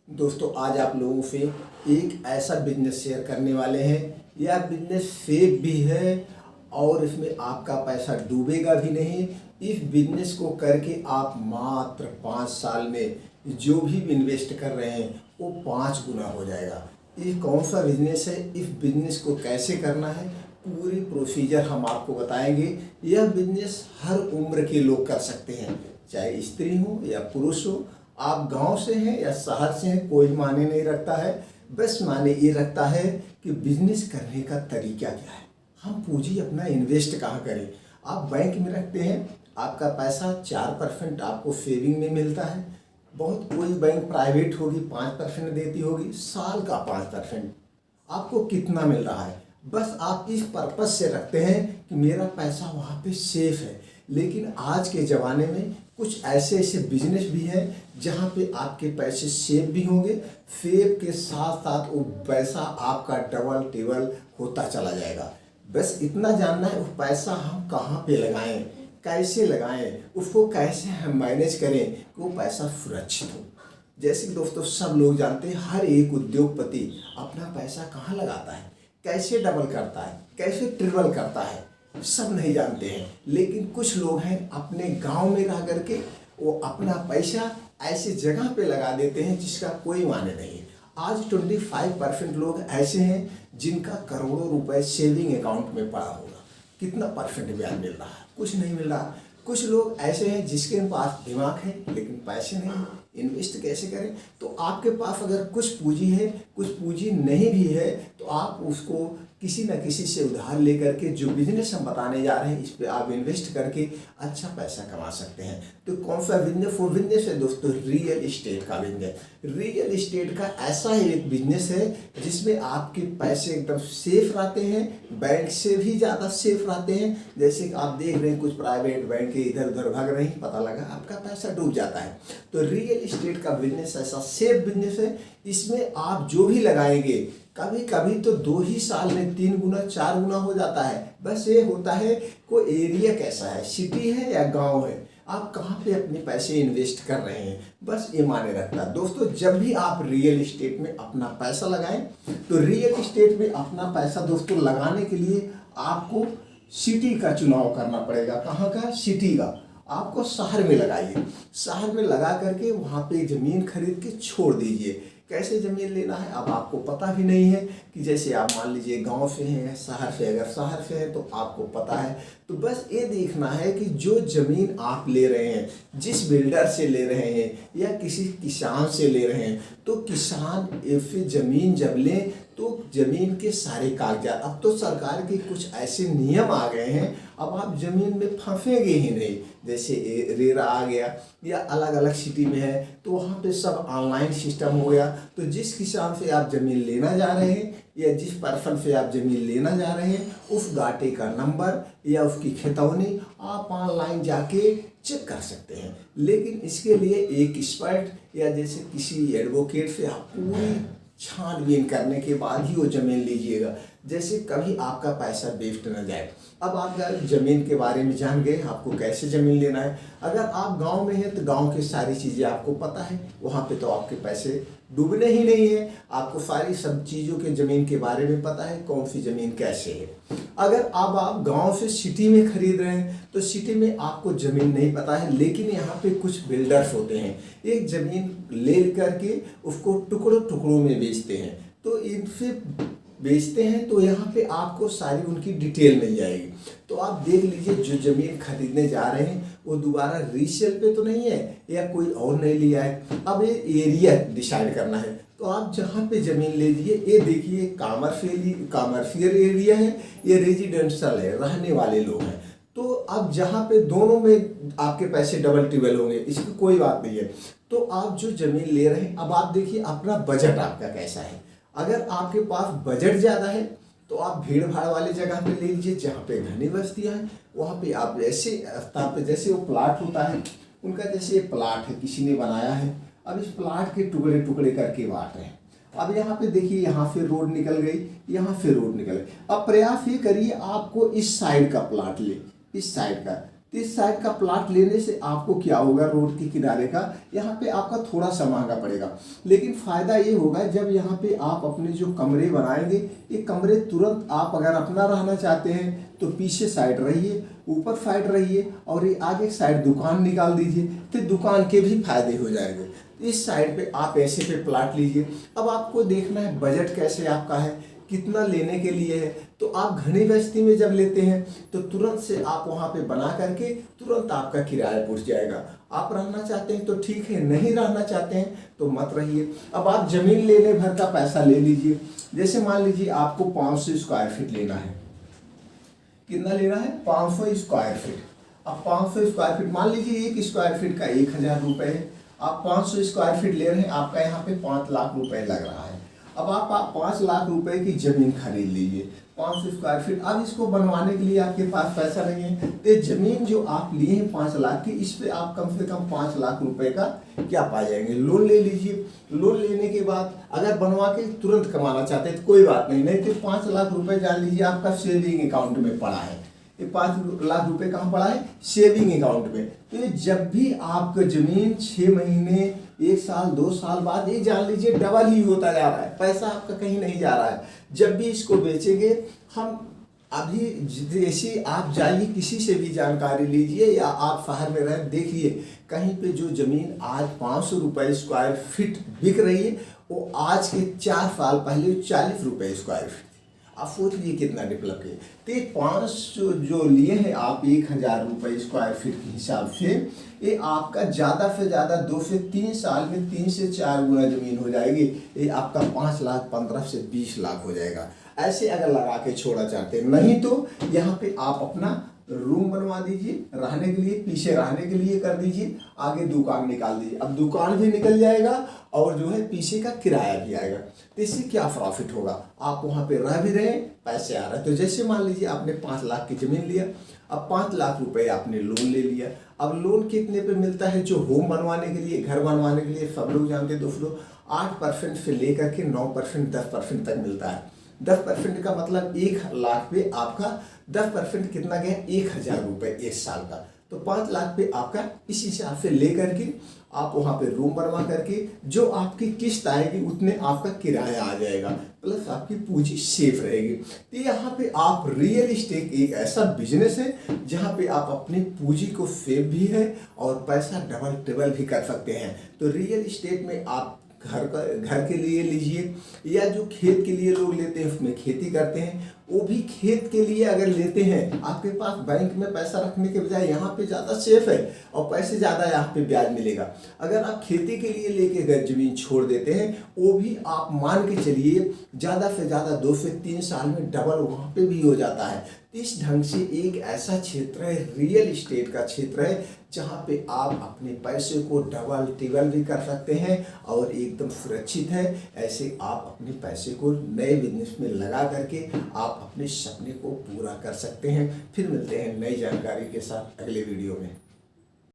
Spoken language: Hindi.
दोस्तों आज आप लोगों से एक ऐसा बिजनेस शेयर करने वाले हैं। यह बिजनेस सेफ भी है और इसमें आपका पैसा डूबेगा भी नहीं। इस बिजनेस को करके आप मात्र 5 साल में जो भी इन्वेस्ट कर रहे हैं वो 5 गुना हो जाएगा। ये कौन सा बिजनेस है, इस बिजनेस को कैसे करना है, पूरी प्रोसीजर हम आपको बताएंगे। यह बिजनेस हर उम्र के लोग कर सकते हैं, चाहे स्त्री हो या पुरुष हो, आप गांव से हैं या शहर से हैं, कोई मायने नहीं रखता है। बस मायने ये रखता है कि बिजनेस करने का तरीका क्या है, हम पूंजी अपना इन्वेस्ट कहाँ करें। आप बैंक में रखते हैं, आपका पैसा 4% आपको सेविंग में मिलता है। बहुत कोई बैंक प्राइवेट होगी 5% देती होगी, साल का 5% आपको कितना मिल रहा है। बस आप इस पर्पस से रखते हैं कि मेरा पैसा वहाँ पे सेफ है। लेकिन आज के ज़माने में कुछ ऐसे ऐसे बिजनेस भी हैं जहाँ पे आपके पैसे सेफ भी होंगे, सेफ के साथ साथ वो पैसा आपका डबल टेबल होता चला जाएगा। बस इतना जानना है, वो पैसा हम कहाँ पे लगाएं, कैसे लगाएं, उसको कैसे हम मैनेज करें कि वो पैसा सुरक्षित हो। जैसे कि दोस्तों सब लोग जानते हैं, हर एक उद्योगपति अपना पैसा कहाँ लगाता है, कैसे डबल करता है, कैसे ट्रिपल करता है, सब नहीं जानते हैं। लेकिन कुछ लोग हैं अपने गांव में रह करके वो अपना पैसा ऐसी जगह पे लगा देते हैं जिसका कोई माने नहीं है। आज 25% लोग ऐसे हैं जिनका करोड़ों रुपए सेविंग अकाउंट में पड़ा होगा। कितना परसेंट ब्याज मिल रहा है? कुछ नहीं मिल रहा। कुछ लोग ऐसे हैं जिसके पास दिमाग है लेकिन पैसे नहीं, इन्वेस्ट कैसे करें। तो आपके पास अगर कुछ पूंजी है, कुछ पूंजी नहीं भी है, तो आप उसको किसी न किसी से उधार लेकर के जो बिजनेस हम बताने जा रहे हैं इस पे आप इन्वेस्ट करके अच्छा पैसा कमा सकते हैं। तो कौन सा बिजनेस? वो बिजनेस है दोस्तों रियल इस्टेट का बिजनेस। रियल इस्टेट का ऐसा ही एक बिजनेस है जिसमें आपके पैसे एकदम सेफ रहते हैं, बैंक से भी ज़्यादा सेफ रहते हैं। जैसे कि आप देख रहे हैं कुछ प्राइवेट बैंक इधर उधर भाग रहे हैं, पता लगा आपका पैसा डूब जाता है। तो रियल इस्टेट का बिजनेस ऐसा सेफ बिजनेस है, इसमें आप जो भी लगाएंगे कभी कभी तो 2 ही साल में 3 गुना 4 गुना हो जाता है। बस ये होता है कोई एरिया कैसा है, सिटी है या गांव है, आप कहाँ पे अपने पैसे इन्वेस्ट कर रहे हैं, बस ये माने रखता है। दोस्तों जब भी आप रियल इस्टेट में अपना पैसा लगाएं तो रियल इस्टेट में अपना पैसा दोस्तों लगाने के लिए आपको सिटी का चुनाव करना पड़ेगा। कहाँ का? सिटी का। आपको शहर में लगाइए, शहर में लगा करके वहाँ पे ज़मीन खरीद के छोड़ दीजिए। कैसे ज़मीन लेना है अब आपको पता भी नहीं है कि जैसे आप मान लीजिए गांव से हैं, शहर से, अगर शहर से हैं तो आपको पता है। तो बस ये देखना है कि जो ज़मीन आप ले रहे हैं, जिस बिल्डर से ले रहे हैं या किसी किसान से ले रहे हैं, तो किसान फिर ज़मीन जब लें तो ज़मीन के सारे कागजात, अब तो सरकार के कुछ ऐसे नियम आ गए हैं, अब आप ज़मीन में फंसेंगे ही नहीं। जैसे रेरा आ गया या अलग अलग सिटी में है तो वहाँ पे सब ऑनलाइन सिस्टम हो गया। तो जिस किसान से आप ज़मीन लेना जा रहे हैं या जिस पर्सन से आप ज़मीन लेना जा रहे हैं, उस गाटे का नंबर या उसकी खितौनी आप ऑनलाइन जाके चेक कर सकते हैं। लेकिन इसके लिए एक एक्सपर्ट या जैसे किसी एडवोकेट से आप पूरी छानबीन करने के बाद ही वो ज़मीन लीजिएगा, जैसे कभी आपका पैसा वेस्ट न जाए। अब आप ज़मीन के बारे में जान गए, आपको कैसे ज़मीन लेना है। अगर आप गांव में हैं तो गांव की सारी चीज़ें आपको पता है, वहाँ पे तो आपके पैसे डूबने ही नहीं है। आपको सारी सब चीज़ों के ज़मीन के बारे में पता है, कौन सी ज़मीन कैसे है। अगर अब आप गांव से सिटी में खरीद रहे हैं तो सिटी में आपको ज़मीन नहीं पता है, लेकिन यहाँ पे कुछ बिल्डर्स होते हैं, एक ज़मीन ले करके उसको टुकड़ों टुकड़ों में बेचते हैं। तो इनसे बेचते हैं तो यहाँ पे आपको सारी उनकी डिटेल मिल जाएगी। तो आप देख लीजिए जो ज़मीन खरीदने जा रहे हैं वो दोबारा रीसेल पे तो नहीं है या कोई और नहीं लिया है। अब ये एरिया डिसाइड करना है, तो आप जहाँ पे ज़मीन ले लीजिए, ये देखिए कॉमर्शियल एरिया है, ये रेजिडेंशियल है, रहने वाले लोग हैं। तो अब जहाँ पे दोनों में आपके पैसे डबल टिबल होंगे, इसकी कोई बात नहीं है। तो आप जो ज़मीन ले रहे हैं, अब आप देखिए अपना बजट आपका कैसा है। अगर आपके पास बजट ज़्यादा है तो आप भीड़ भाड़ वाली जगह पे ले लीजिए जहाँ पे घनी बस्तियाँ हैं, वहाँ पे आप ऐसे स्थान पे, जैसे वो प्लाट होता है उनका, जैसे ये प्लाट है किसी ने बनाया है, अब इस प्लाट के टुकड़े टुकड़े करके बांट रहे हैं। अब यहाँ पे देखिए, यहाँ से रोड निकल गई, यहाँ से रोड निकल गई। अब प्रयास ये करिए आपको इस साइड का प्लाट ले, इस साइड का, तो इस साइड का प्लाट लेने से आपको क्या होगा, रोड के किनारे का यहाँ पे आपका थोड़ा सा महंगा पड़ेगा, लेकिन फ़ायदा ये होगा जब यहाँ पे आप अपने जो कमरे बनाएंगे, ये कमरे तुरंत आप अगर अपना रहना चाहते हैं तो पीछे साइड रहिए, ऊपर साइड रहिए और ये आगे साइड दुकान निकाल दीजिए, तो दुकान के भी फायदे हो जाएंगे। इस साइड पे आप ऐसे पे प्लाट लीजिए। अब आपको देखना है बजट कैसे आपका है, कितना लेने के लिए है। तो आप घनी बस्ती में जब लेते हैं तो तुरंत से आप वहाँ पे बना करके तुरंत आपका किराया पूछ जाएगा। आप रहना चाहते हैं तो ठीक है, नहीं रहना चाहते हैं तो मत रहिए। अब आप ज़मीन लेने भर का पैसा ले लीजिए। जैसे मान लीजिए आपको 500 स्क्वायर फीट लेना है। कितना लेना है? 500 स्क्वायर फीट। अब 500 स्क्वायर फीट मान लीजिए एक स्क्वायर फीट का 1000 रुपये है। आप 500 स्क्वायर फीट ले रहे हैं, आपका यहाँ पे 5 लाख रुपए लग रहा है। अब आप 5 लाख रुपए की ज़मीन खरीद लीजिए 500 स्क्वायर फीट। अब इसको बनवाने के लिए आपके पास पैसा नहीं है, तो ज़मीन जो आप लिए हैं 5 लाख की, इस पे आप कम से कम 5 लाख रुपए का क्या पा जाएंगे, लोन ले लीजिए। लोन लेने के बाद अगर बनवा के तुरंत कमाना चाहते हैं तो कोई बात नहीं, नहीं तो 5 लाख रुपए जान लीजिए आपका सेविंग अकाउंट में पड़ा है। ये 5 लाख रुपए कहाँ पड़ा है? सेविंग अकाउंट में। तो ये जब भी आपका ज़मीन 6 महीने, 1 साल, 2 साल बाद, ये जान लीजिए डबल ही होता जा रहा है, पैसा आपका कहीं नहीं जा रहा है। जब भी इसको बेचेंगे हम, अभी जैसे आप जाइए किसी से भी जानकारी लीजिए या आप शहर में रह देखिए, कहीं पे जो ज़मीन आज 500 रुपये स्क्वायर फीट बिक रही है वो आज के 4 साल पहले 40 रुपये स्क्वायर फीट। आप सोच लीजिए कितना डेवलप है। तो 500 जो लिए हैं आप 1000 रुपये स्क्वायर फीट के हिसाब से, ये आपका ज़्यादा से ज़्यादा 2 से 3 साल में 3 से 4 गुना ज़मीन हो जाएगी। ये आपका 5 लाख 15 से 20 लाख हो जाएगा। ऐसे अगर लगा के छोड़ा चाहते हैं, नहीं तो यहाँ पे आप अपना रूम बनवा दीजिए रहने के लिए, पीछे रहने के लिए कर दीजिए, आगे दुकान निकाल दीजिए। अब दुकान भी निकल जाएगा और जो है पीछे का किराया भी आएगा। तो इससे क्या प्रॉफिट होगा, आप वहाँ पे रह भी रहे हैं, पैसे आ रहे हैं। तो जैसे मान लीजिए आपने 5 लाख की ज़मीन लिया, अब 5 लाख रुपए आपने लोन ले लिया। अब लोन कितने पे मिलता है? जो होम बनवाने के लिए, घर बनवाने के लिए, सब लोग जानते हैं दोस्तों, 8% से लेकर के 9%, 10% तक मिलता है। 10% का मतलब 1 लाख पे आपका 10% कितना गया? 1000 रुपये 1 साल का। तो 5 लाख पे आपका इस हिसाब से ले करके आप वहाँ पे रूम बनवा करके जो आपकी किस्त आएगी उतने आपका किराया आ जाएगा, प्लस आपकी पूंजी सेफ रहेगी। तो यहाँ पे आप रियल इस्टेट एक ऐसा बिजनेस है जहाँ पे आप अपनी पूंजी को सेफ भी है और पैसा डबल ट्रिबल भी कर सकते हैं। तो रियल इस्टेट में आप घर के लिए लीजिए, या जो खेत के लिए लोग लेते हैं उसमें खेती करते हैं, वो भी खेत के लिए अगर लेते हैं, आपके पास बैंक में पैसा रखने के बजाय यहाँ पे ज़्यादा सेफ है और पैसे ज़्यादा यहाँ पे ब्याज मिलेगा। अगर आप खेती के लिए लेके अगर ज़मीन छोड़ देते हैं, वो भी आप मान के चलिए ज़्यादा से ज़्यादा 2 से 3 साल में डबल वहाँ पे भी हो जाता है। इस ढंग से एक ऐसा क्षेत्र है, रियल इस्टेट का क्षेत्र है, जहाँ पे आप अपने पैसे को डबल ट्रिबल भी कर सकते हैं और एकदम सुरक्षित है। ऐसे आप अपने पैसे को नए बिजनेस में लगा करके आप अपने सपने को पूरा कर सकते हैं। फिर मिलते हैं नई जानकारी के साथ अगले वीडियो में।